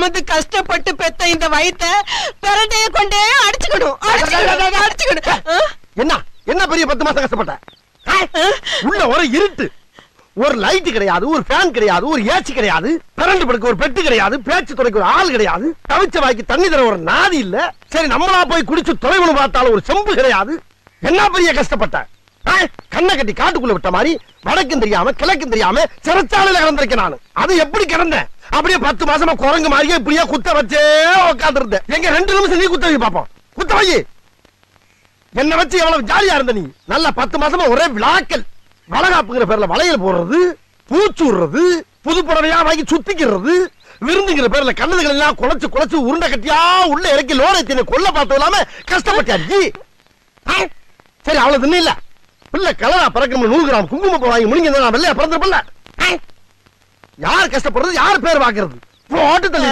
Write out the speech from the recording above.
சுமந்து கஷ்டப்பட்டு பெத்த இந்த வயித்தை பிறண்டைய கொண்டே அடிச்சுக்கணும். என்ன என்ன பெரிய 10 மாசம் கஷ்டப்பட்ட? உள்ள ஒரு இருட்டு, ஒரு லைட் கிடையாது, ஒரு ஃபேன் கிடையாது, ஒரு ஏசி கிடையாது, கரண்ட் படுக்க ஒரு பெட்டு கிடையாது, பேச்சு துறைக்கு ஒரு ஆள் கிடையாது, தவிச்ச வாய்க்கு தண்ணி தர ஒரு நாதி இல்ல. சரி நம்மளா போய் குடிச்சு தொலைவுன்னு பார்த்தாலும் ஒரு செம்பு கிடையாது. என்ன பெரிய கஷ்டப்பட்ட? கண்ணை கட்டி காட்டுக்குள்ள விட்ட மாதிரி வடக்கும் தெரியாம கிழக்கும் தெரியாம சிறைச்சாலையில கிடந்திருக்கேன் நானு. அது எப்படி கிடந்தேன்? அப்படியே 10 மாசமா குரங்கு மாதிரியே இப்படியே குத்த வச்சே உட்கார்ந்து இருந்தேன். எங்க 2 நிமிஷம் நீ குத்த வை பாப்போம். குத்த வை. என்ன வச்சு எவ்வளவு ஜாலியா இருந்த நீ? நல்ல 10 மாசமா ஒரே விளாக்கல். வளகாப்புங்கிற பேர்ல வளையல் போடுறது, பூச்சுடுறது, புது புடவையா வாங்கி சுத்திக்கிறது, விருந்துங்கிற பேர்ல கண்ணதுகள் எல்லாம் குலைச்சு குலைச்சு உருண்டை கட்டியா உள்ள இறக்கி லோரை கொல்ல பார்த்தது இல்லாம கஷ்டப்பட்டாச்சு. சரி அவ்வளவு தின்னு இல்ல பிள்ளை கலரா பறக்கணும் 100 கிராம் குங்குமம் வாங்கி முடிங்க வெள்ளையா பிறந்திருப்பல. யார் கஷ்டப்படுறது, யார் பேர் வாக்குறது? போட்டு தள்ளி